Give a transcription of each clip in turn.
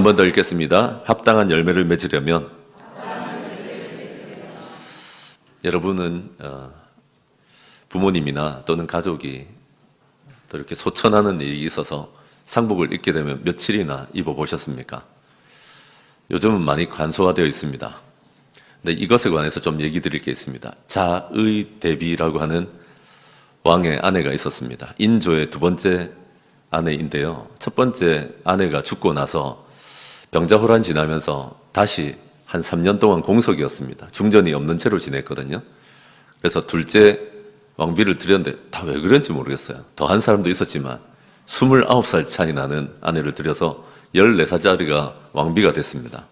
한 번 더 읽겠습니다. 합당한 열매를 맺으려면 여러분은 부모님이나 또는 가족이 또 이렇게 소천하는 일이 있어서 상복을 입게 되면 며칠이나 입어보셨습니까? 요즘은 많이 간소화되어 있습니다. 근데 이것에 관해서 좀 얘기 드릴 게 있습니다. 자의대비라고 하는 왕의 아내가 있었습니다. 인조의 두 번째 아내인데요. 첫 번째 아내가 죽고 나서 병자호란 지나면서 다시 한 3년 동안 공석이었습니다. 중전이 없는 채로 지냈거든요. 그래서 둘째 왕비를 들였는데 다 왜 그런지 모르겠어요. 더 한 사람도 있었지만 29살 차이 나는 아내를 들여서 14살짜리가 왕비가 됐습니다.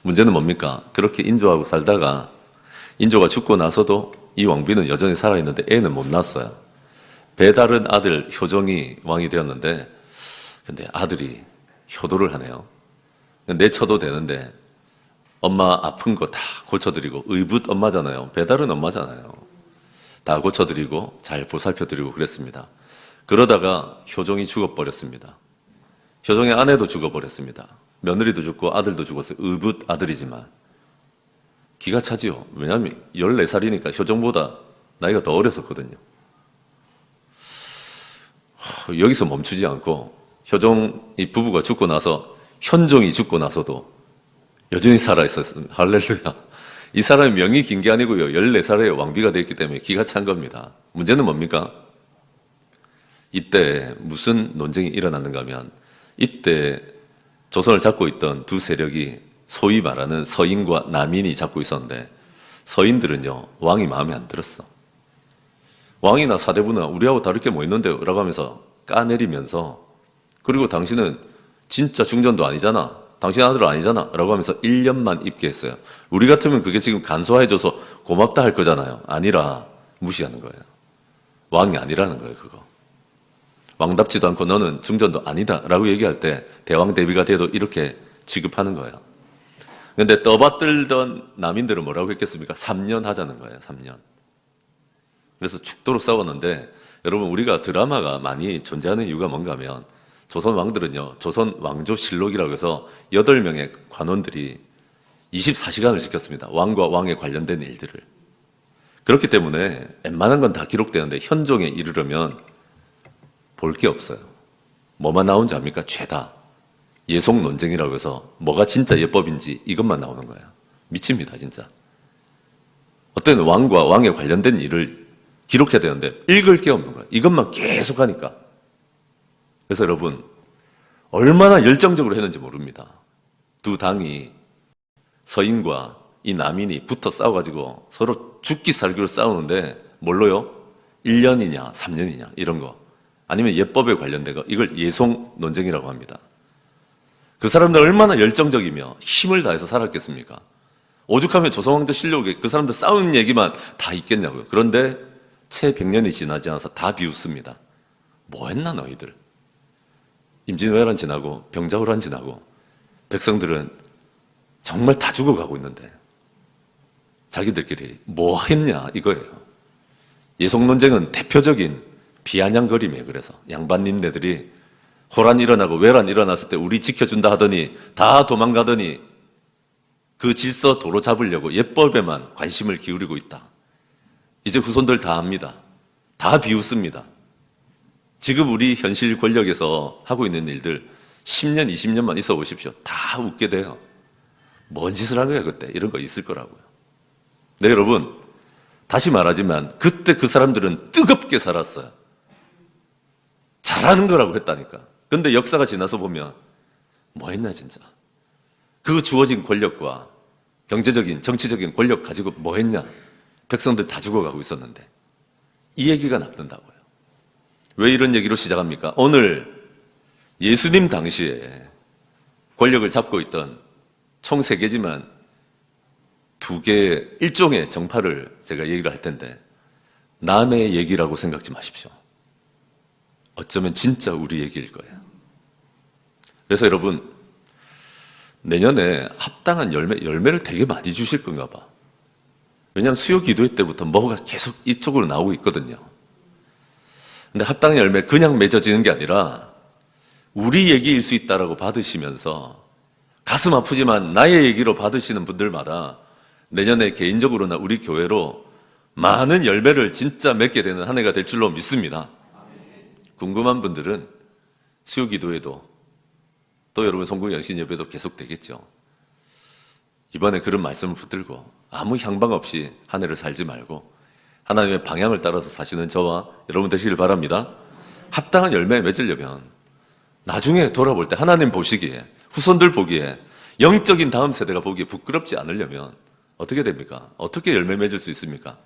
문제는 뭡니까? 그렇게 인조하고 살다가 인조가 죽고 나서도 이 왕비는 여전히 살아있는데 애는 못 낳았어요. 배다른 아들 효종이 왕이 되었는데 근데 아들이 효도를 하네요. 내쳐도 되는데 엄마 아픈 거 다 고쳐드리고 의붓 엄마잖아요. 배달은 엄마잖아요. 다 고쳐드리고 잘 보살펴드리고 그랬습니다. 그러다가 효종이 죽어버렸습니다. 효종의 아내도 죽어버렸습니다. 며느리도 죽고 아들도 죽었어요. 의붓 아들이지만 기가 차지요. 왜냐하면 14살이니까 효종보다 나이가 더 어렸었거든요. 여기서 멈추지 않고 효종이 부부가 죽고 나서 현종이 죽고 나서도 여전히 살아있었습니다. 할렐루야. 이 사람이 명이 긴 게 아니고요. 14살에 왕비가 됐기 때문에 기가 찬 겁니다. 문제는 뭡니까? 이때 무슨 논쟁이 일어났는가 하면 이때 조선을 잡고 있던 두 세력이 소위 말하는 서인과 남인이 잡고 있었는데 서인들은요. 왕이 마음에 안 들었어. 왕이나 사대부나 우리하고 다르게 뭐 있는데요? 라고 하면서 까내리면서 그리고 당신은 진짜 중전도 아니잖아. 당신 아들 아니잖아. 라고 하면서 1년만 입게 했어요. 우리 같으면 그게 지금 간소화해줘서 고맙다 할 거잖아요. 아니라 무시하는 거예요. 왕이 아니라는 거예요. 그거. 왕답지도 않고 너는 중전도 아니다. 라고 얘기할 때 대왕 대비가 돼도 이렇게 취급하는 거예요. 근데 떠받들던 남인들은 뭐라고 했겠습니까? 3년 하자는 거예요. 3년. 그래서 죽도록 싸웠는데 여러분 우리가 드라마가 많이 존재하는 이유가 뭔가 하면 조선 왕들은요. 조선 왕조실록이라고 해서 8명의 관원들이 24시간을 지켰습니다. 왕과 왕에 관련된 일들을. 그렇기 때문에 웬만한 건 다 기록되는데 현종에 이르려면 볼 게 없어요. 뭐만 나오는지 압니까? 죄다. 예속 논쟁이라고 해서 뭐가 진짜 예법인지 이것만 나오는 거예요. 미칩니다, 진짜. 어떤 왕과 왕에 관련된 일을 기록해야 되는데 읽을 게 없는 거예요. 이것만 계속 하니까. 그래서 여러분 얼마나 열정적으로 했는지 모릅니다. 두 당이 서인과 이 남인이 붙어 싸워가지고 서로 죽기 살기로 싸우는데 뭘로요? 1년이냐 3년이냐 이런 거 아니면 예법에 관련된 거 이걸 예속 논쟁이라고 합니다. 그 사람들 얼마나 열정적이며 힘을 다해서 살았겠습니까? 오죽하면 조선왕조 실록에 그 사람들 싸우는 얘기만 다 있겠냐고요. 그런데 채 100년이 지나지 않아서 다 비웃습니다. 뭐 했나 너희들? 임진왜란 지나고 병자호란 지나고 백성들은 정말 다 죽어가고 있는데 자기들끼리 뭐 했냐 이거예요. 예속 논쟁은 대표적인 비아냥거림이에요. 그래서 양반님네들이 호란 일어나고 외란 일어났을 때 우리 지켜준다 하더니 다 도망가더니 그 질서 도로 잡으려고 예법에만 관심을 기울이고 있다. 이제 후손들 다 압니다. 다 비웃습니다. 지금 우리 현실 권력에서 하고 있는 일들 10년, 20년만 있어 보십시오. 다 웃게 돼요. 뭔 짓을 한 거야 그때. 이런 거 있을 거라고요. 네, 여러분 다시 말하지만 그때 그 사람들은 뜨겁게 살았어요. 잘하는 거라고 했다니까. 근데 역사가 지나서 보면 뭐 했나 진짜. 그 주어진 권력과 경제적인 정치적인 권력 가지고 뭐 했냐. 백성들 다 죽어가고 있었는데 이 얘기가 남는다고요. 왜 이런 얘기로 시작합니까? 오늘 예수님 당시에 권력을 잡고 있던 총 3개지만 2개의 일종의 정파를 제가 얘기를 할 텐데 남의 얘기라고 생각지 마십시오. 어쩌면 진짜 우리 얘기일 거예요. 그래서 여러분 내년에 합당한 열매를 되게 많이 주실 건가 봐. 왜냐하면 수요 기도회 때부터 뭐가 계속 이쪽으로 나오고 있거든요. 근데 합당한 열매 그냥 맺어지는 게 아니라 우리 얘기일 수 있다라고 받으시면서 가슴 아프지만 나의 얘기로 받으시는 분들마다 내년에 개인적으로나 우리 교회로 많은 열매를 진짜 맺게 되는 한 해가 될 줄로 믿습니다. 궁금한 분들은 수요 기도회도 또 여러분 성공 영신 예배도 계속 되겠죠. 이번에 그런 말씀을 붙들고 아무 향방 없이 한 해를 살지 말고 하나님의 방향을 따라서 사시는 저와 여러분 되시길 바랍니다. 합당한 열매 맺으려면 나중에 돌아볼 때 하나님 보시기에, 후손들 보기에, 영적인 다음 세대가 보기에 부끄럽지 않으려면 어떻게 됩니까? 어떻게 열매 맺을 수 있습니까?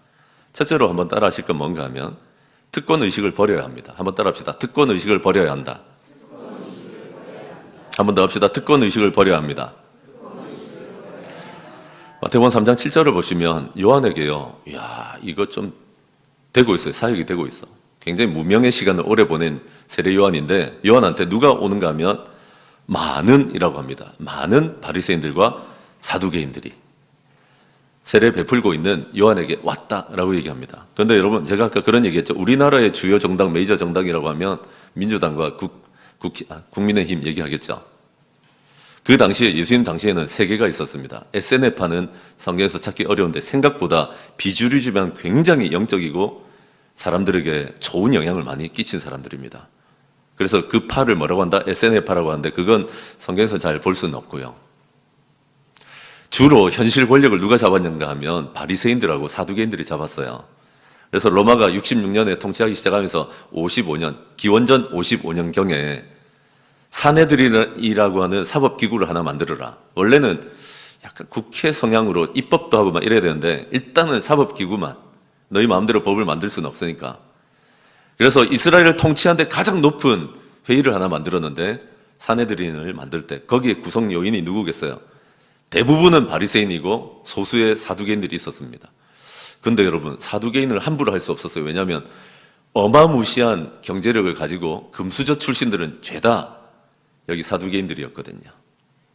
첫째로 한번 따라 하실 건 뭔가 하면 특권 의식을 버려야 합니다. 한번 따라 합시다. 특권 의식을 버려야 한다. 한번 더 합시다. 특권 의식을 버려야 합니다. 마태복음 3장 7절을 보시면 요한에게요, 이야, 이거 좀 되고 있어요. 사역이 되고 있어. 굉장히 무명의 시간을 오래 보낸 세례 요한인데, 요한한테 누가 오는가 하면 많은이라고 합니다. 많은 바리새인들과 사두개인들이 세례 베풀고 있는 요한에게 왔다라고 얘기합니다. 그런데 여러분, 제가 아까 그런 얘기했죠. 우리나라의 주요 정당, 메이저 정당이라고 하면 민주당과 국민의힘 얘기하겠죠. 그 당시에, 예수님 당시에는 세 개가 있었습니다. SNF파는 성경에서 찾기 어려운데 생각보다 비주류지만 굉장히 영적이고 사람들에게 좋은 영향을 많이 끼친 사람들입니다. 그래서 그 파를 뭐라고 한다? SNF파라고 하는데 그건 성경에서 잘 볼 수는 없고요. 주로 현실 권력을 누가 잡았는가 하면 바리새인들하고 사두개인들이 잡았어요. 그래서 로마가 66년에 통치하기 시작하면서 55년, 기원전 55년경에 사내들이라고 하는 사법기구를 하나 만들어라. 원래는 약간 국회 성향으로 입법도 하고 막 이래야 되는데 일단은 사법기구만, 너희 마음대로 법을 만들 수는 없으니까. 그래서 이스라엘을 통치하는데 가장 높은 회의를 하나 만들었는데 사내들인을 만들 때 거기에 구성 요인이 누구겠어요? 대부분은 바리새인이고 소수의 사두개인들이 있었습니다. 근데 여러분, 사두개인을 함부로 할 수 없었어요. 왜냐하면 어마무시한 경제력을 가지고 금수저 출신들은 죄다 여기 사두개인들이었거든요.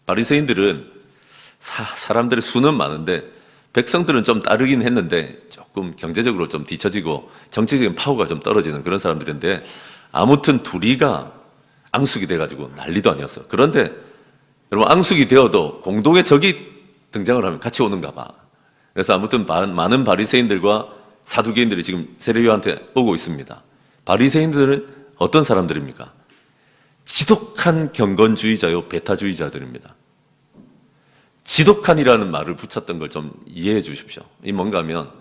바리새인들은 사람들의 수는 많은데 백성들은 좀 따르긴 했는데 조금 경제적으로 좀 뒤처지고 정치적인 파워가 좀 떨어지는 그런 사람들인데 아무튼 둘이가 앙숙이 돼가지고 난리도 아니었어요. 그런데 여러분, 앙숙이 되어도 공동의 적이 등장을 하면 같이 오는가 봐. 그래서 아무튼 많은 바리새인들과 사두개인들이 지금 세례요한한테 오고 있습니다. 바리새인들은 어떤 사람들입니까? 지독한 경건주의자요, 배타주의자들입니다. 지독한이라는 말을 붙였던 걸 좀 이해해 주십시오. 이 뭔가 하면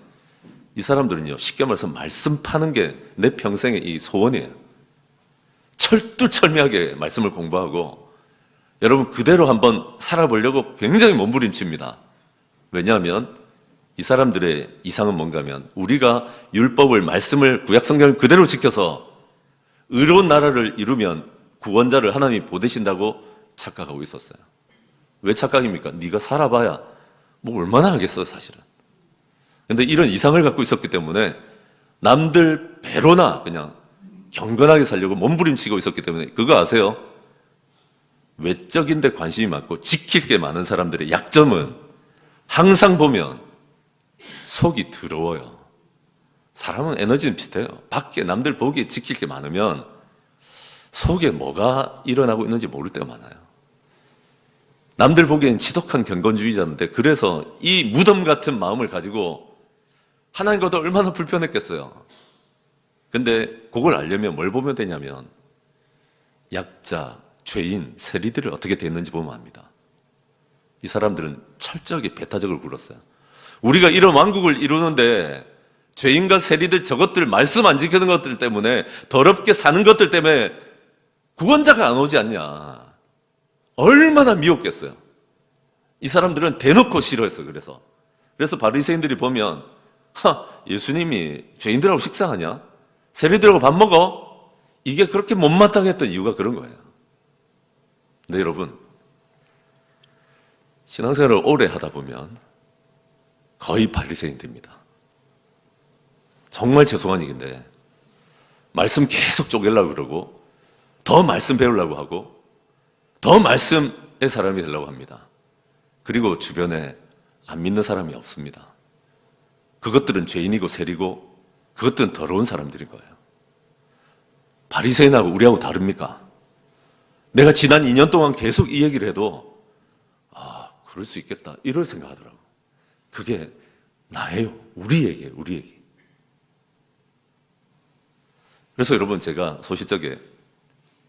이 사람들은요, 쉽게 말해서 말씀 파는 게 내 평생의 이 소원이에요. 철두철미하게 말씀을 공부하고 여러분 그대로 한번 살아보려고 굉장히 몸부림칩니다. 왜냐하면 이 사람들의 이상은 뭔가 하면 우리가 율법을, 말씀을, 구약성경을 그대로 지켜서 의로운 나라를 이루면 구원자를 하나님이 보내신다고 착각하고 있었어요. 왜 착각입니까? 네가 살아봐야 뭐 얼마나 하겠어 사실은. 근데 이런 이상을 갖고 있었기 때문에 남들 배로나 그냥 경건하게 살려고 몸부림치고 있었기 때문에 그거 아세요? 외적인데 관심이 많고 지킬 게 많은 사람들의 약점은 항상 보면 속이 더러워요. 사람은 에너지는 비슷해요. 밖에 남들 보기에 지킬 게 많으면 속에 뭐가 일어나고 있는지 모를 때가 많아요. 남들 보기엔 지독한 경건주의자인데 그래서 이 무덤 같은 마음을 가지고 하나님과도 얼마나 불편했겠어요. 근데 그걸 알려면 뭘 보면 되냐면 약자, 죄인, 세리들을 어떻게 됐는지 보면 압니다. 이 사람들은 철저하게 배타적으로 굴었어요. 우리가 이런 왕국을 이루는데 죄인과 세리들 저것들 말씀 안 지키는 것들 때문에 더럽게 사는 것들 때문에 구원자가 안 오지 않냐. 얼마나 미웠겠어요. 이 사람들은 대놓고 싫어했어요. 그래서 바리새인들이 보면 예수님이 죄인들하고 식사하냐? 세리들하고 밥 먹어? 이게 그렇게 못마땅했던 이유가 그런 거예요. 근데 여러분, 신앙생활을 오래 하다 보면 거의 바리새인 됩니다. 정말 죄송한 얘기인데 말씀 계속 쪼개려고 그러고 더 말씀 배우려고 하고 더 말씀의 사람이 되려고 합니다. 그리고 주변에 안 믿는 사람이 없습니다. 그것들은 죄인이고 세리고 그것들은 더러운 사람들인 거예요. 바리새인하고 우리하고 다릅니까? 내가 지난 2년 동안 계속 이 얘기를 해도 그럴 수 있겠다 이럴 생각하더라고. 그게 나예요. 우리에게. 그래서 여러분 제가 소시적에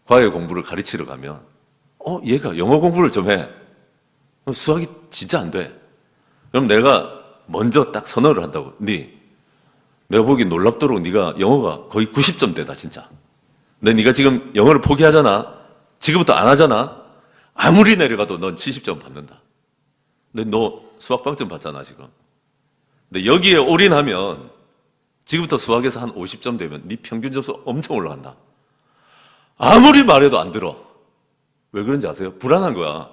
과외 공부를 가르치러 가면 얘가 영어 공부를 좀 해. 그럼 수학이 진짜 안 돼. 그럼 내가 먼저 딱 선언을 한다고. 내가 보기 놀랍도록 네가 영어가 거의 90점대다 진짜. 근데 네가 지금 영어를 포기하잖아. 지금부터 안 하잖아. 아무리 내려가도 넌 70점 받는다. 근데 너 수학 빵점 받잖아 지금. 근데 여기에 올인하면 지금부터 수학에서 한 50점 되면 네 평균 점수 엄청 올라간다. 아무리 말해도 안 들어. 왜 그런지 아세요? 불안한 거야.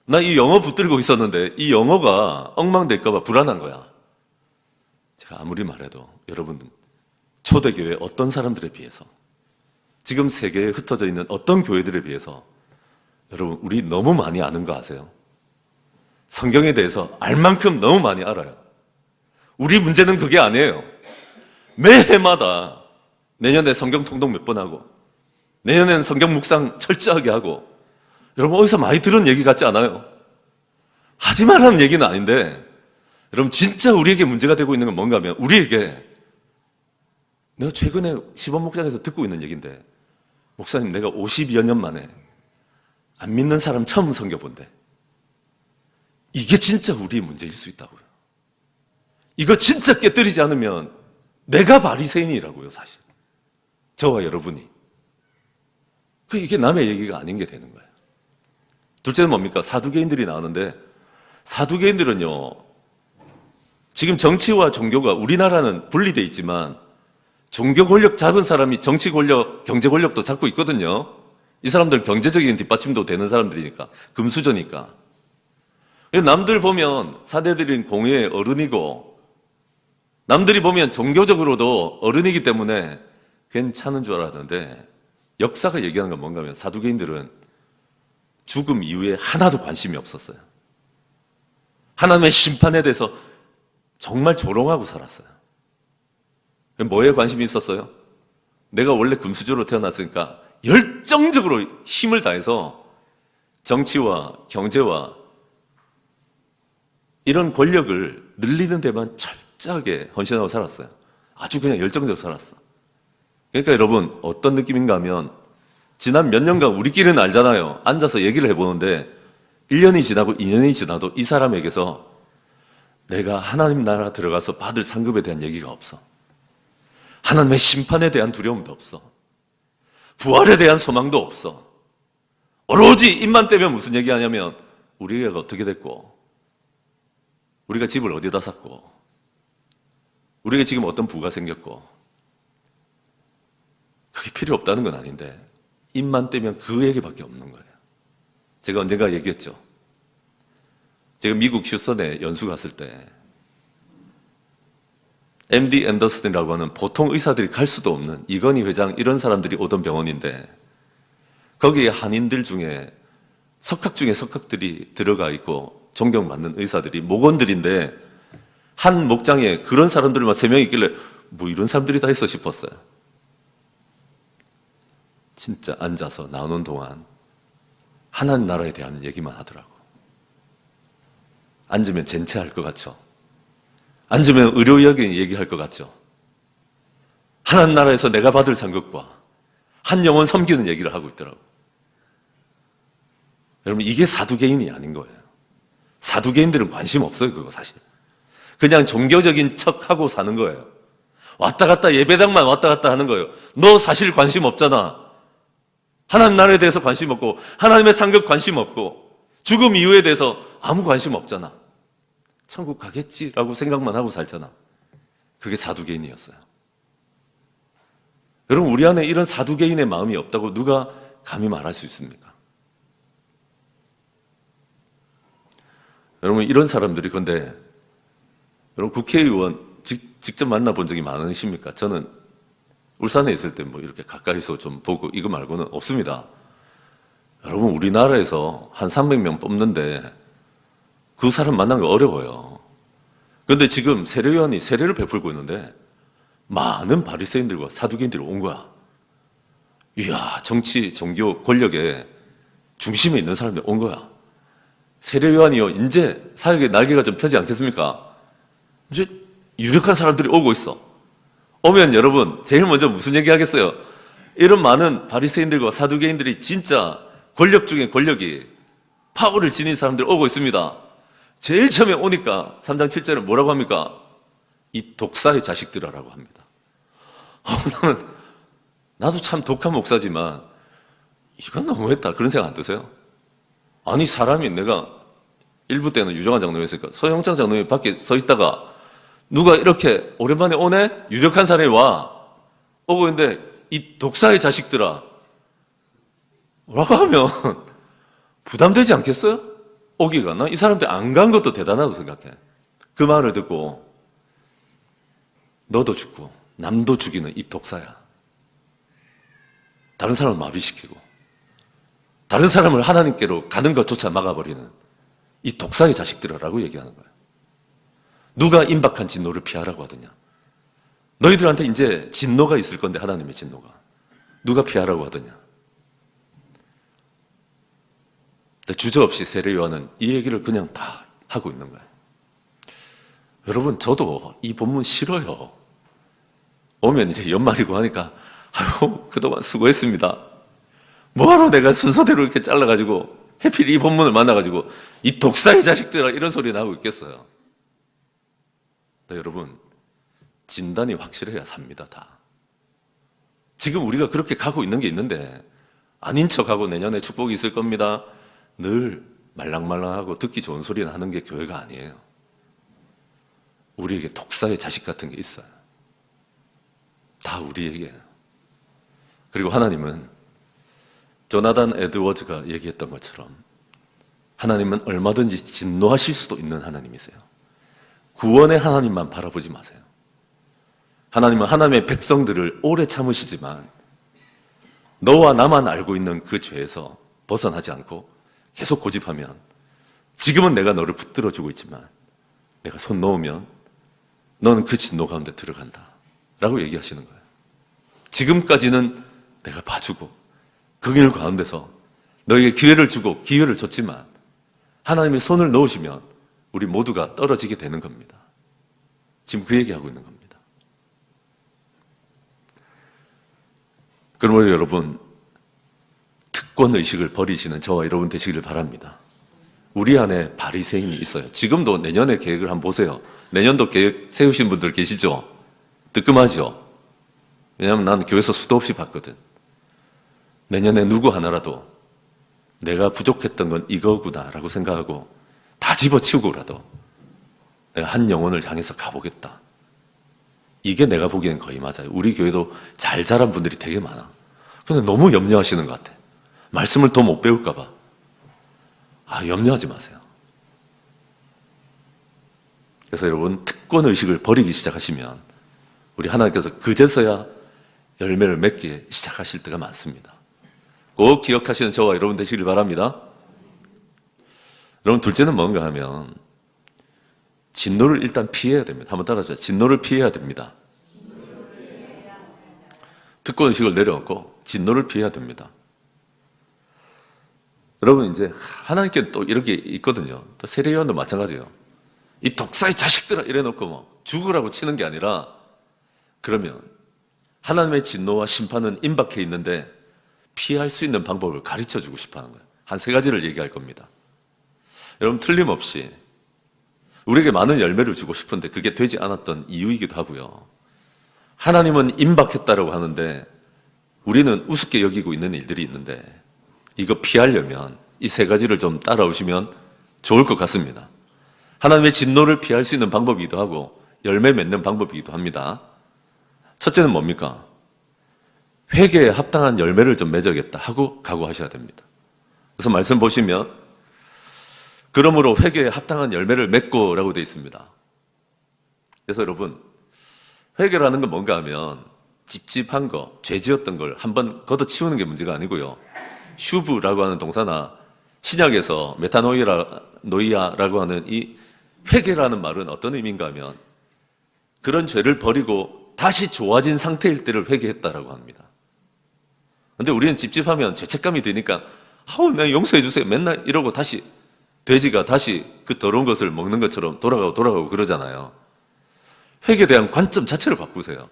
나 이 영어 붙들고 있었는데 이 영어가 엉망될까 봐 불안한 거야. 제가 아무리 말해도 여러분 초대교회 어떤 사람들에 비해서 지금 세계에 흩어져 있는 어떤 교회들에 비해서 여러분 우리 너무 많이 아는 거 아세요? 성경에 대해서 알 만큼 너무 많이 알아요. 우리 문제는 그게 아니에요. 매해마다 내년에 성경 통독 몇 번 하고 내년엔 성경 묵상 철저하게 하고 여러분 어디서 많이 들은 얘기 같지 않아요? 하지 말라는 얘기는 아닌데 여러분 진짜 우리에게 문제가 되고 있는 건 뭔가 하면 우리에게 내가 최근에 시범 목장에서 듣고 있는 얘기인데 목사님 내가 52여 년 만에 안 믿는 사람 처음 섬겨 본대. 이게 진짜 우리의 문제일 수 있다고요. 이거 진짜 깨뜨리지 않으면 내가 바리새인이라고요, 사실. 저와 여러분이. 이게 남의 얘기가 아닌 게 되는 거예요. 둘째는 뭡니까? 사두개인들이 나오는데 사두개인들은요. 지금 정치와 종교가 우리나라는 분리되어 있지만 종교 권력 잡은 사람이 정치 권력, 경제 권력도 잡고 있거든요. 이 사람들 경제적인 뒷받침도 되는 사람들이니까 금수저니까. 남들 보면 사대들인 공예의 어른이고 남들이 보면 종교적으로도 어른이기 때문에 괜찮은 줄 알았는데 역사가 얘기하는 건 뭔가 하면 사두개인들은 죽음 이후에 하나도 관심이 없었어요. 하나님의 심판에 대해서 정말 조롱하고 살았어요. 뭐에 관심이 있었어요? 내가 원래 금수저로 태어났으니까 열정적으로 힘을 다해서 정치와 경제와 이런 권력을 늘리는 데만 철저하게 헌신하고 살았어요. 아주 그냥 열정적으로 살았어. 그러니까 여러분 어떤 느낌인가 하면 지난 몇 년간 우리끼리는 알잖아요. 앉아서 얘기를 해보는데 1년이 지나고 2년이 지나도 이 사람에게서 내가 하나님 나라 들어가서 받을 상급에 대한 얘기가 없어. 하나님의 심판에 대한 두려움도 없어. 부활에 대한 소망도 없어. 오로지 입만 떼면 무슨 얘기하냐면 우리 애가 어떻게 됐고 우리가 집을 어디다 샀고 우리가 지금 어떤 부가 생겼고 그게 필요 없다는 건 아닌데 입만 떼면 그 얘기밖에 없는 거예요. 제가 언젠가 얘기했죠. 제가 미국 휴스턴에 연수 갔을 때 MD 앤더슨이라고 하는 보통 의사들이 갈 수도 없는 이건희 회장 이런 사람들이 오던 병원인데 거기에 한인들 중에 석학 중에 석학들이 들어가 있고 존경받는 의사들이 목원들인데 한 목장에 그런 사람들만 3명 있길래 뭐 이런 사람들이 다 있어 싶었어요. 진짜 앉아서 나오는 동안 하나님 나라에 대한 얘기만 하더라고. 앉으면 젠체할 것 같죠? 앉으면 의료의학인 얘기할 것 같죠? 하나님 나라에서 내가 받을 상급과 한 영혼 섬기는 얘기를 하고 있더라고. 여러분 이게 사두개인이 아닌 거예요. 사두개인들은 관심 없어요. 그거 사실 그냥 종교적인 척하고 사는 거예요. 왔다 갔다 예배당만 왔다 갔다 하는 거예요. 너 사실 관심 없잖아. 하나님 나라에 대해서 관심 없고 하나님의 상급 관심 없고 죽음 이후에 대해서 아무 관심 없잖아. 천국 가겠지라고 생각만 하고 살잖아. 그게 사두개인이었어요. 여러분 우리 안에 이런 사두개인의 마음이 없다고 누가 감히 말할 수 있습니까? 여러분 이런 사람들이 근데 여러분 국회의원 직접 만나본 적이 많으십니까? 저는 울산에 있을 때 뭐 이렇게 가까이서 좀 보고 이거 말고는 없습니다. 여러분 우리나라에서 한 300명 뽑는데 그 사람 만나는 거 어려워요. 그런데 지금 세례요한이 세례를 베풀고 있는데 많은 바리새인들과 사두개인들이 온 거야. 이야 정치, 종교, 권력의 중심에 있는 사람들이 온 거야. 세례요한이요, 이제 사역의 날개가 좀 펴지 않겠습니까? 이제 유력한 사람들이 오고 있어. 오면 여러분 제일 먼저 무슨 얘기 하겠어요? 이런 많은 바리새인들과 사두개인들이 진짜 권력 중에 권력이 파워를 지닌 사람들 오고 있습니다. 제일 처음에 오니까 3장 7절에 뭐라고 합니까? 이 독사의 자식들아라고 합니다. 나도 참 독한 목사지만 이건 너무했다 그런 생각 안 드세요? 아니 사람이 내가 일부 때는 유정환 장로였으니까 서영창 장로님 밖에 서 있다가 누가 이렇게 오랜만에 오네? 유력한 사람이 와 오고 있는데 이 독사의 자식들아 라고 하면 부담되지 않겠어요? 오기가. 나 이 사람들 안 간 것도 대단하다고 생각해. 그 말을 듣고 너도 죽고 남도 죽이는 이 독사야. 다른 사람을 마비시키고 다른 사람을 하나님께로 가는 것조차 막아버리는 이 독사의 자식들이라고 얘기하는 거예요. 누가 임박한 진노를 피하라고 하더냐. 너희들한테 이제 진노가 있을 건데 하나님의 진노가. 누가 피하라고 하더냐. 주저없이 세례요한은 이 얘기를 그냥 다 하고 있는 거예요. 여러분 저도 이 본문 싫어요. 오면 이제 연말이고 하니까 아유 그동안 수고했습니다. 뭐하러 내가 순서대로 이렇게 잘라가지고 해필 이 본문을 만나가지고 이 독사의 자식들아 이런 소리 나고 있겠어요. 여러분 진단이 확실해야 삽니다. 다. 지금 우리가 그렇게 가고 있는 게 있는데 아닌 척하고 내년에 축복이 있을 겁니다. 늘 말랑말랑하고 듣기 좋은 소리는 하는 게 교회가 아니에요. 우리에게 독사의 자식 같은 게 있어요. 다 우리에게. 그리고 하나님은 조나단 에드워즈가 얘기했던 것처럼 하나님은 얼마든지 진노하실 수도 있는 하나님이세요. 구원의 하나님만 바라보지 마세요. 하나님은 하나님의 백성들을 오래 참으시지만 너와 나만 알고 있는 그 죄에서 벗어나지 않고 계속 고집하면 지금은 내가 너를 붙들어주고 있지만 내가 손 놓으면 너는 그 진노 가운데 들어간다 라고 얘기하시는 거예요. 지금까지는 내가 봐주고 그 길 가운데서 너에게 기회를 주고 기회를 줬지만 하나님이 손을 놓으시면 우리 모두가 떨어지게 되는 겁니다. 지금 그 얘기하고 있는 겁니다. 그러므로 여러분 특권의식을 버리시는 저와 여러분 되시기를 바랍니다. 우리 안에 바리새인이 있어요. 지금도 내년의 계획을 한번 보세요. 내년도 계획 세우신 분들 계시죠? 뜨끔하죠? 왜냐하면 나는 교회에서 수도 없이 봤거든. 내년에 누구 하나라도 내가 부족했던 건 이거구나 라고 생각하고 다 집어치우고라도 내가 한 영혼을 향해서 가보겠다. 이게 내가 보기엔 거의 맞아요. 우리 교회도 잘 자란 분들이 되게 많아. 근데 너무 염려하시는 것 같아. 말씀을 더 못 배울까 봐. 염려하지 마세요. 그래서 여러분 특권의식을 버리기 시작하시면 우리 하나님께서 그제서야 열매를 맺기 시작하실 때가 많습니다. 꼭 기억하시는 저와 여러분 되시길 바랍니다. 여러분 둘째는 뭔가 하면 진노를 일단 피해야 됩니다. 한번 따라하세요. 진노를 피해야 됩니다. 특권의식을 내려놓고 진노를 피해야 됩니다. 여러분 이제 하나님께 또 이렇게 있거든요. 또 세례요한도 마찬가지예요. 이 독사의 자식들아 이래놓고 뭐 죽으라고 치는 게 아니라 그러면 하나님의 진노와 심판은 임박해 있는데 피할 수 있는 방법을 가르쳐주고 싶어하는 거예요. 한 세 가지를 얘기할 겁니다. 여러분 틀림없이 우리에게 많은 열매를 주고 싶은데 그게 되지 않았던 이유이기도 하고요. 하나님은 임박했다라고 하는데 우리는 우습게 여기고 있는 일들이 있는데 이거 피하려면 이 세 가지를 좀 따라오시면 좋을 것 같습니다. 하나님의 진노를 피할 수 있는 방법이기도 하고 열매 맺는 방법이기도 합니다. 첫째는 뭡니까? 회개에 합당한 열매를 좀 맺어야겠다 하고 각오하셔야 됩니다. 그래서 말씀 보시면 그러므로 회개에 합당한 열매를 맺고 라고 되어 있습니다. 그래서 여러분 회개라는 건 뭔가 하면 찝찝한 거, 죄 지었던 걸 한번 걷어치우는 게 문제가 아니고요. 슈브라고 하는 동사나 신약에서 메타노이아라고 하는 이 회개라는 말은 어떤 의미인가 하면 그런 죄를 버리고 다시 좋아진 상태일 때를 회개했다라고 합니다. 근데 우리는 찝찝하면 죄책감이 드니까 내가 용서해 주세요 맨날 이러고 다시 돼지가 다시 그 더러운 것을 먹는 것처럼 돌아가고 그러잖아요. 회개에 대한 관점 자체를 바꾸세요.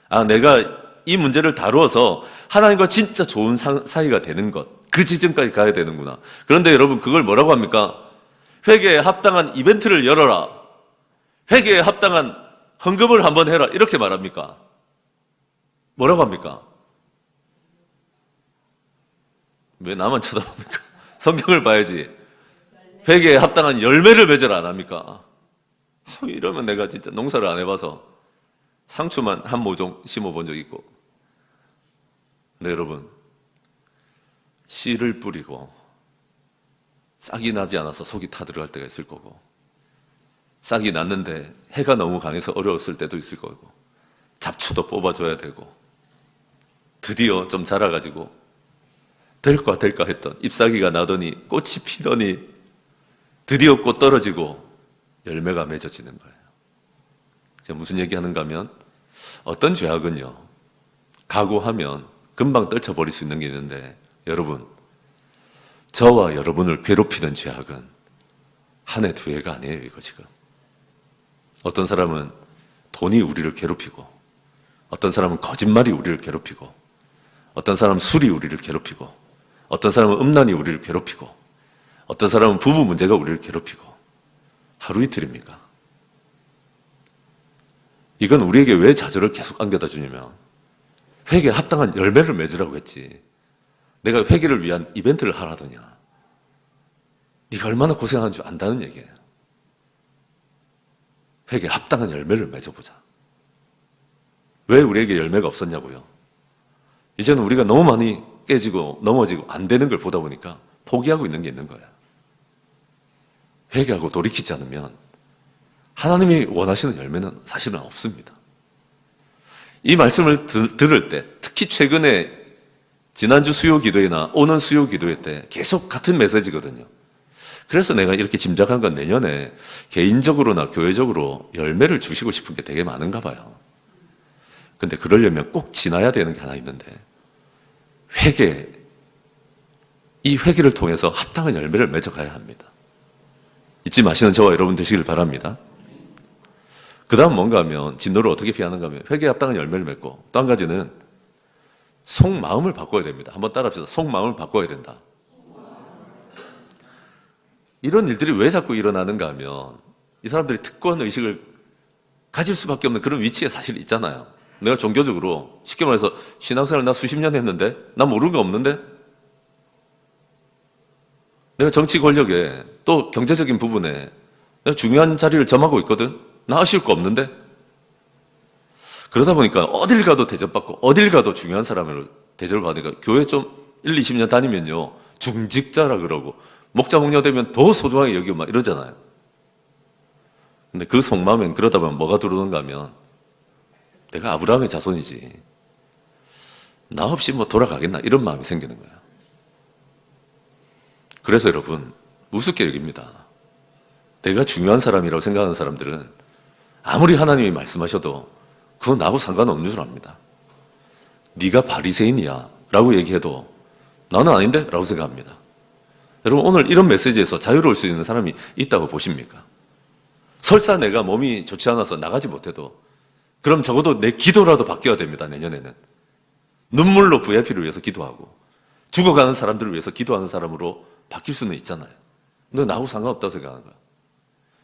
아, 내가 이 문제를 다루어서 하나님과 진짜 좋은 사이가 되는 것, 그 지점까지 가야 되는구나. 그런데 여러분, 그걸 뭐라고 합니까? 회개에 합당한 이벤트를 열어라. 회개에 합당한 헌금을 한번 해라. 이렇게 말합니까? 뭐라고 합니까? 왜 나만 쳐다봅니까? 성경을 봐야지. 회개에 합당한 열매를 맺으라 안 합니까? 이러면 내가 진짜 농사를 안 해봐서 상추만 한 모종 심어본 적 있고. 네, 여러분. 씨를 뿌리고 싹이 나지 않아서 속이 타들어갈 때가 있을 거고, 싹이 났는데 해가 너무 강해서 어려웠을 때도 있을 거고, 잡초도 뽑아줘야 되고, 드디어 좀 자라가지고 될까 했던 잎사귀가 나더니 꽃이 피더니 드디어 꽃 떨어지고 열매가 맺어지는 거예요. 제가 무슨 얘기하는가 하면, 어떤 죄악은요, 각오하면 금방 떨쳐버릴 수 있는 게 있는데, 여러분, 저와 여러분을 괴롭히는 죄악은 한 해 두 해가 아니에요. 이거 지금 어떤 사람은 돈이 우리를 괴롭히고, 어떤 사람은 거짓말이 우리를 괴롭히고, 어떤 사람은 술이 우리를 괴롭히고, 어떤 사람은 음란이 우리를 괴롭히고, 어떤 사람은 부부 문제가 우리를 괴롭히고. 하루 이틀입니까? 이건 우리에게 왜 좌절을 계속 안겨다 주냐면, 회개에 합당한 열매를 맺으라고 했지, 내가 회개를 위한 이벤트를 하라더냐. 네가 얼마나 고생하는 줄 안다는 얘기예요. 회개에 합당한 열매를 맺어보자. 왜 우리에게 열매가 없었냐고요? 이제는 우리가 너무 많이 깨지고 넘어지고 안 되는 걸 보다 보니까 포기하고 있는 게 있는 거예요. 회개하고 돌이키지 않으면 하나님이 원하시는 열매는 사실은 없습니다. 이 말씀을 들을 때, 특히 최근에 지난주 수요 기도회나 오는 수요 기도회 때 계속 같은 메시지거든요. 그래서 내가 이렇게 짐작한 건, 내년에 개인적으로나 교회적으로 열매를 주시고 싶은 게 되게 많은가 봐요. 근데 그러려면 꼭 지나야 되는 게 하나 있는데, 이 회개를 통해서 합당한 열매를 맺어가야 합니다. 잊지 마시는 저와 여러분 되시길 바랍니다. 그 다음 뭔가 하면, 진노를 어떻게 피하는가 하면 회개에 합당한 열매를 맺고, 또 한 가지는 속마음을 바꿔야 됩니다. 한번 따라합시다. 속마음을 바꿔야 된다. 이런 일들이 왜 자꾸 일어나는가 하면, 이 사람들이 특권 의식을 가질 수밖에 없는 그런 위치에 사실 있잖아요. 내가 종교적으로, 쉽게 말해서 신앙생활 나 수십 년 했는데 나 모르는 거 없는데, 내가 정치 권력에 또 경제적인 부분에 내가 중요한 자리를 점하고 있거든. 나 아쉬울 거 없는데. 그러다 보니까 어딜 가도 대접받고 어딜 가도 중요한 사람으로 대접을 받으니까, 교회 좀 1, 20년 다니면요, 중직자라 그러고 목자 목녀 되면 더 소중하게 여기고 막 이러잖아요. 근데 그 속마음엔 그러다 보면 뭐가 들어오는가 하면, 내가 아브라함의 자손이지, 나 없이 뭐 돌아가겠나, 이런 마음이 생기는 거예요. 그래서 여러분, 우습게 여깁니다. 내가 중요한 사람이라고 생각하는 사람들은 아무리 하나님이 말씀하셔도 그건 나하고 상관없는 줄 압니다. 네가 바리새인이야 라고 얘기해도 나는 아닌데? 라고 생각합니다. 여러분, 오늘 이런 메시지에서 자유로울 수 있는 사람이 있다고 보십니까? 설사 내가 몸이 좋지 않아서 나가지 못해도, 그럼 적어도 내 기도라도 바뀌어야 됩니다. 내년에는 눈물로 VIP를 위해서 기도하고 죽어가는 사람들을 위해서 기도하는 사람으로 바뀔 수는 있잖아요. 근데 나하고 상관없다고 생각하는 거야.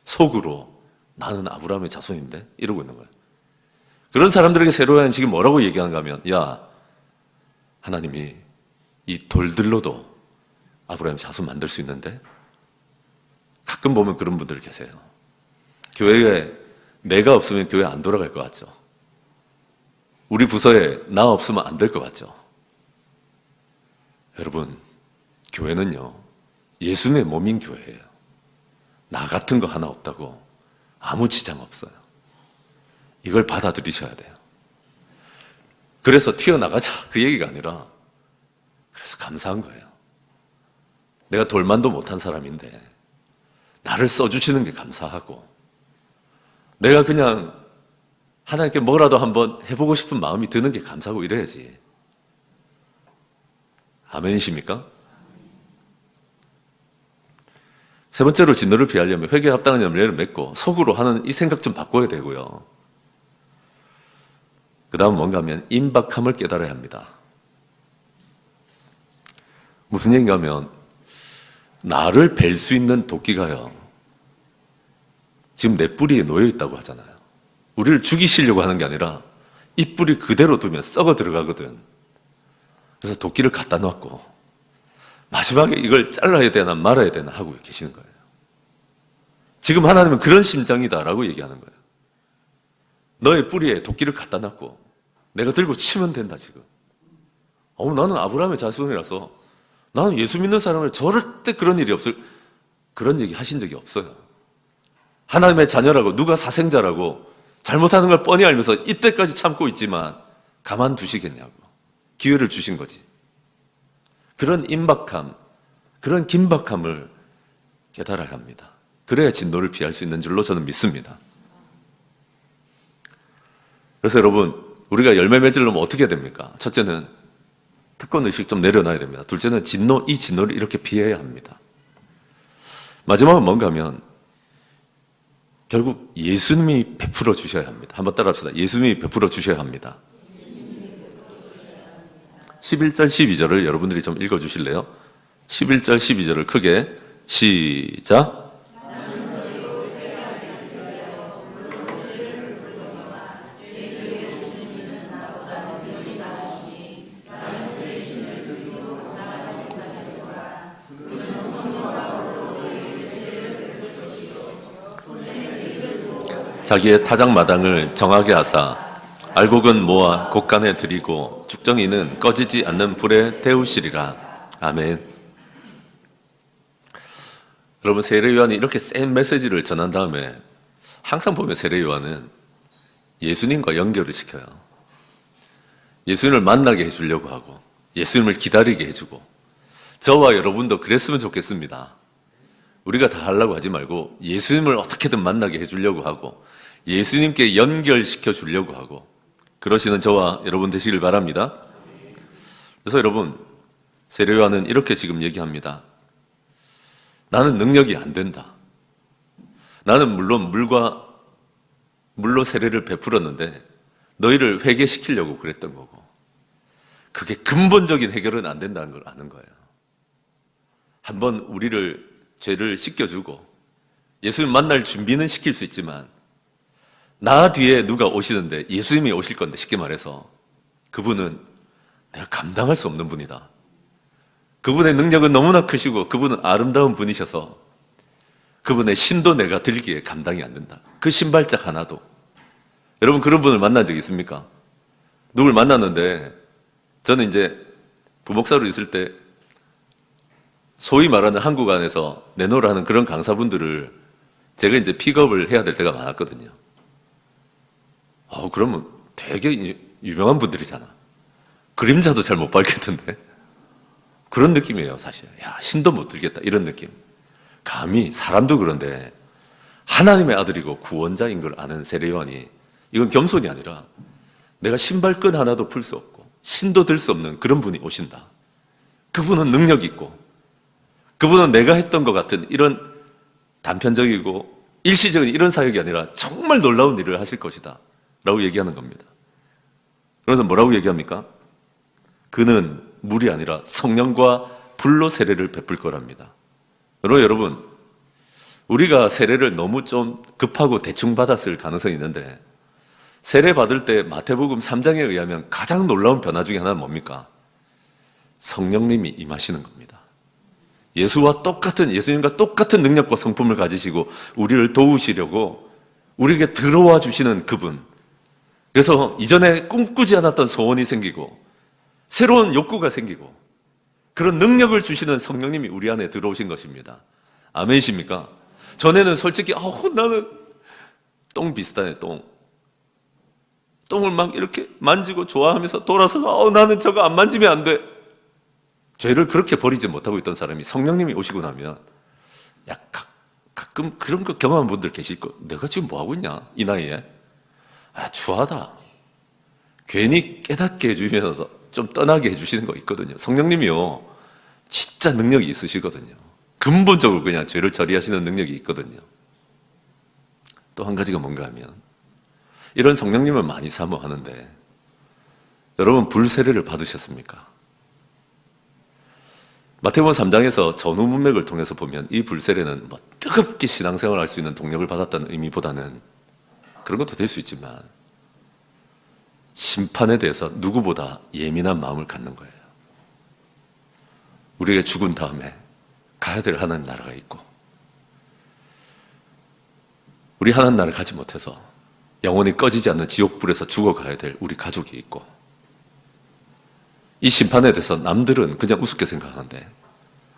속으로 나는 아브라함의 자손인데 이러고 있는 거야. 그런 사람들에게 세로야는 지금 뭐라고 얘기하는가 하면, 야, 하나님이 이 돌들로도 아브라함 자손 만들 수 있는데. 가끔 보면 그런 분들 계세요. 교회에 내가 없으면 교회 안 돌아갈 것 같죠. 우리 부서에 나 없으면 안 될 것 같죠. 여러분, 교회는요, 예수님의 몸인 교회예요. 나 같은 거 하나 없다고 아무 지장 없어요. 이걸 받아들이셔야 돼요. 그래서 튀어나가자, 그 얘기가 아니라, 그래서 감사한 거예요. 내가 돌만도 못한 사람인데 나를 써주시는 게 감사하고, 내가 그냥 하나님께 뭐라도 한번 해보고 싶은 마음이 드는 게 감사하고 이래야지. 아멘이십니까? 세 번째로 진노를 피하려면 회개에 합당한 열매를 맺고 속으로 하는 이 생각 좀 바꿔야 되고요. 그 다음 뭔가 하면 임박함을 깨달아야 합니다. 무슨 얘기인가 하면 나를 벨 수 있는 도끼가요, 지금 내 뿌리에 놓여 있다고 하잖아요. 우리를 죽이시려고 하는 게 아니라 이 뿌리 그대로 두면 썩어 들어가거든. 그래서 도끼를 갖다 놨고 마지막에 이걸 잘라야 되나 말아야 되나 하고 계시는 거예요. 지금 하나님은 그런 심정이다라고 얘기하는 거예요. 너의 뿌리에 도끼를 갖다 놨고 내가 들고 치면 된다 지금. 나는 아브라함의 자손이라서 나는 예수 믿는 사람을 절대 그런 일이 없을, 그런 얘기 하신 적이 없어요. 하나님의 자녀라고, 누가 사생자라고 잘못하는 걸 뻔히 알면서 이때까지 참고 있지만 가만두시겠냐고 기회를 주신 거지. 그런 임박함, 그런 긴박함을 깨달아야 합니다. 그래야 진노를 피할 수 있는 줄로 저는 믿습니다. 그래서 여러분, 우리가 열매 맺으려면 어떻게 해야 됩니까? 첫째는 특권의식 좀 내려놔야 됩니다. 둘째는 이 진노를 이렇게 피해야 합니다. 마지막은 뭔가 하면 결국 예수님이 베풀어 주셔야 합니다. 한번 따라합시다. 예수님이 베풀어 주셔야 합니다. 11절 12절을 여러분들이 좀 읽어주실래요? 11절 12절을 크게 시작. 자기의 타작마당을 정하게 하사 알곡은 모아 곳간에 들이고 죽정이는 꺼지지 않는 불에 데우시리라. 아멘. 여러분, 세례요한이 이렇게 센 메시지를 전한 다음에 항상 보면 세례요한은 예수님과 연결을 시켜요. 예수님을 만나게 해주려고 하고 예수님을 기다리게 해주고, 저와 여러분도 그랬으면 좋겠습니다. 우리가 다 하려고 하지 말고 예수님을 어떻게든 만나게 해주려고 하고 예수님께 연결시켜 주려고 하고 그러시는 저와 여러분 되시길 바랍니다. 그래서 여러분, 세례요한은 이렇게 지금 얘기합니다. 나는 능력이 안 된다. 나는 물론 물로 세례를 베풀었는데 너희를 회개시키려고 그랬던 거고 그게 근본적인 해결은 안 된다는 걸 아는 거예요. 한번 우리를 죄를 씻겨주고 예수님 만날 준비는 시킬 수 있지만 나 뒤에 누가 오시는데 예수님이 오실 건데, 쉽게 말해서 그분은 내가 감당할 수 없는 분이다. 그분의 능력은 너무나 크시고 그분은 아름다운 분이셔서 그분의 신도 내가 들기에 감당이 안 된다. 그 신발짝 하나도. 여러분, 그런 분을 만난 적 있습니까? 누굴 만났는데, 저는 이제 부목사로 있을 때 소위 말하는 한국 안에서 내노를 하는 그런 강사분들을 제가 이제 픽업을 해야 될 때가 많았거든요. 그러면 되게 유명한 분들이잖아. 그림자도 잘 못 밝겠던데. 그런 느낌이에요, 사실. 야, 신도 못 들겠다, 이런 느낌. 감히, 사람도 그런데 하나님의 아들이고 구원자인 걸 아는 세례요한이, 이건 겸손이 아니라 내가 신발끈 하나도 풀 수 없고 신도 들 수 없는 그런 분이 오신다. 그분은 능력이 있고 그분은 내가 했던 것 같은 이런 단편적이고 일시적인 이런 사역이 아니라 정말 놀라운 일을 하실 것이다 라고 얘기하는 겁니다. 그래서 뭐라고 얘기합니까? 그는 물이 아니라 성령과 불로 세례를 베풀 거랍니다. 여러분, 우리가 세례를 너무 좀 급하고 대충 받았을 가능성이 있는데, 세례 받을 때 마태복음 3장에 의하면 가장 놀라운 변화 중에 하나는 뭡니까? 성령님이 임하시는 겁니다. 예수님과 똑같은 능력과 성품을 가지시고 우리를 도우시려고 우리에게 들어와 주시는 그분. 그래서 이전에 꿈꾸지 않았던 소원이 생기고 새로운 욕구가 생기고 그런 능력을 주시는 성령님이 우리 안에 들어오신 것입니다. 아멘이십니까? 전에는 솔직히 나는 똥 비슷하네, 똥을 막 이렇게 만지고 좋아하면서 돌아서서 나는 저거 안 만지면 안 돼. 죄를 그렇게 버리지 못하고 있던 사람이 성령님이 오시고 나면 가끔 그런 거 경험한 분들 계실 거. 내가 지금 뭐 하고 있냐, 이 나이에. 추하다. 괜히 깨닫게 해주면서 좀 떠나게 해주시는 거 있거든요. 성령님이요, 진짜 능력이 있으시거든요. 근본적으로 그냥 죄를 처리하시는 능력이 있거든요. 또 한 가지가 뭔가 하면 이런 성령님을 많이 사모하는데 여러분 불세례를 받으셨습니까? 마태복음 3장에서 전후 문맥을 통해서 보면 이 불세례는 뭐 뜨겁게 신앙생활을 할 수 있는 동력을 받았다는 의미보다는 그런 것도 될 수 있지만 심판에 대해서 누구보다 예민한 마음을 갖는 거예요. 우리가 죽은 다음에 가야 될 하나님 나라가 있고 우리 하나님 나라를 가지 못해서 영원히 꺼지지 않는 지옥불에서 죽어가야 될 우리 가족이 있고 이 심판에 대해서 남들은 그냥 우습게 생각하는데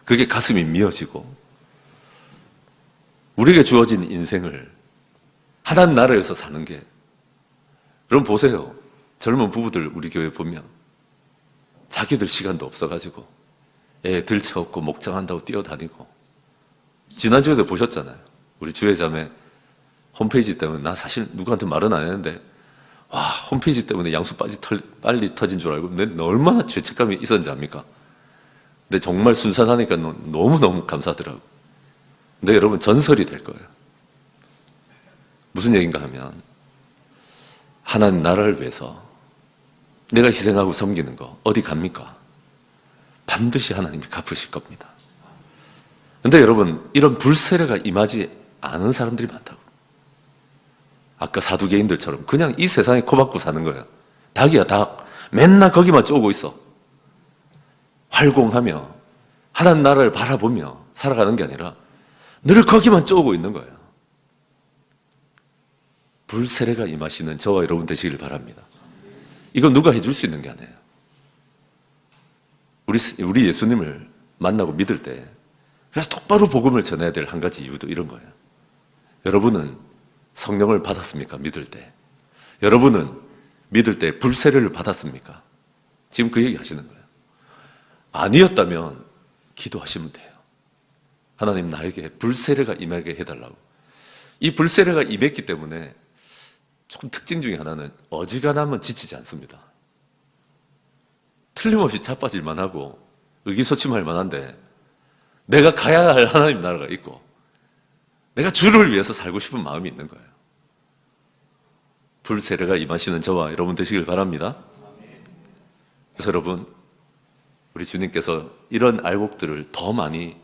그게 가슴이 미어지고 우리에게 주어진 인생을 하나님 나라에서 사는 게 여러분 보세요. 젊은 부부들 우리 교회 보면 자기들 시간도 없어가지고 애 들쳐업고 목장한다고 뛰어다니고 지난주에도 보셨잖아요. 우리 주회자매 홈페이지 때문에 나 사실 누구한테 말은 안 했는데 와 홈페이지 때문에 양수 빨리 터진 줄 알고 내 얼마나 죄책감이 있었는지 압니까? 근데 정말 순산하니까 너무너무 감사하더라고요. 근데 여러분 전설이 될 거예요. 무슨 얘기인가 하면 하나님 나라를 위해서 내가 희생하고 섬기는 거 어디 갑니까? 반드시 하나님이 갚으실 겁니다. 근데 여러분 이런 불세례가 임하지 않은 사람들이 많다고. 아까 사두개인들처럼 그냥 이 세상에 코박고 사는 거예요. 닭이야 닭. 맨날 거기만 쪼고 있어. 활공하며 하나님 나라를 바라보며 살아가는 게 아니라 늘 거기만 쪼고 있는 거예요. 불세례가 임하시는 저와 여러분 되시길 바랍니다. 이건 누가 해줄 수 있는 게 아니에요. 우리 예수님을 만나고 믿을 때 그래서 똑바로 복음을 전해야 될 한 가지 이유도 이런 거예요. 여러분은 성령을 받았습니까? 믿을 때. 여러분은 믿을 때 불세례를 받았습니까? 지금 그 얘기 하시는 거예요. 아니었다면 기도하시면 돼요. 하나님 나에게 불세례가 임하게 해달라고. 이 불세례가 임했기 때문에 조금 특징 중에 하나는 어지간하면 지치지 않습니다. 틀림없이 자빠질만 하고 의기소침할 만한데 내가 가야 할 하나님 나라가 있고 내가 주를 위해서 살고 싶은 마음이 있는 거예요. 불세례가 임하시는 저와 여러분 되시길 바랍니다. 그래서 여러분 우리 주님께서 이런 알곡들을 더 많이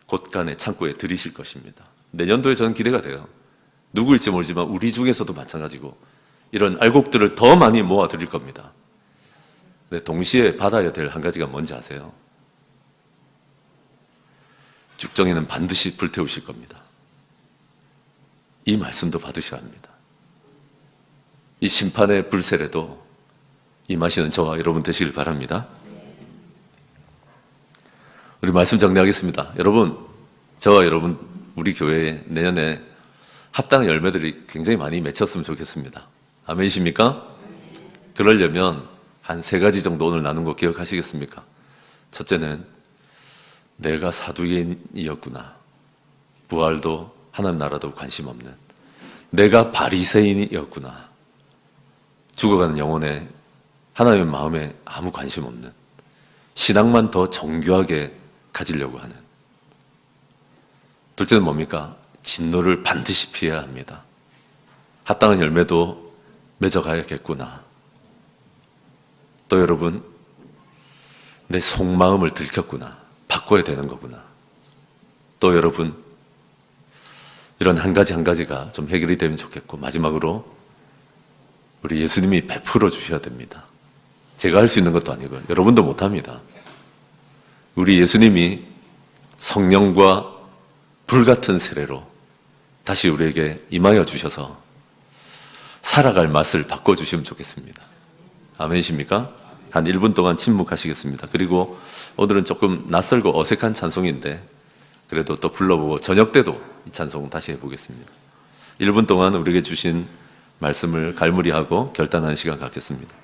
곳간에 창고에 들이실 것입니다. 내년도에 저는 기대가 돼요. 누구일지 모르지만 우리 중에서도 마찬가지고 이런 알곡들을 더 많이 모아 드릴 겁니다. 근데 동시에 받아야 될 한 가지가 뭔지 아세요? 죽정에는 반드시 불태우실 겁니다. 이 말씀도 받으셔야 합니다. 이 심판의 불세례도 임하시는 저와 여러분 되시길 바랍니다. 우리 말씀 정리하겠습니다. 여러분, 저와 여러분 우리 교회에 내년에 합당 열매들이 굉장히 많이 맺혔으면 좋겠습니다. 아멘이십니까? 그러려면 한 3가지 정도 오늘 나눈 거 기억하시겠습니까? 첫째는 내가 사두개인이었구나. 부활도 하나님 나라도 관심 없는 내가 바리새인이었구나. 죽어가는 영혼에 하나님의 마음에 아무 관심 없는 신앙만 더 정교하게 가지려고 하는. 둘째는 뭡니까? 진노를 반드시 피해야 합니다. 합당한 열매도 맺어가야겠구나. 또 여러분, 내 속마음을 들켰구나. 바꿔야 되는 거구나. 또 여러분, 이런 한 가지 한 가지가 좀 해결이 되면 좋겠고, 마지막으로 우리 예수님이 베풀어 주셔야 됩니다. 제가 할 수 있는 것도 아니고요. 여러분도 못합니다. 우리 예수님이 성령과 불같은 세례로 다시 우리에게 임하여 주셔서 살아갈 맛을 바꿔주시면 좋겠습니다. 아멘이십니까? 한 1분 동안 침묵하시겠습니다. 그리고 오늘은 조금 낯설고 어색한 찬송인데 그래도 또 불러보고 저녁 때도 이 찬송 다시 해보겠습니다. 1분 동안 우리에게 주신 말씀을 갈무리하고 결단하는 시간 갖겠습니다.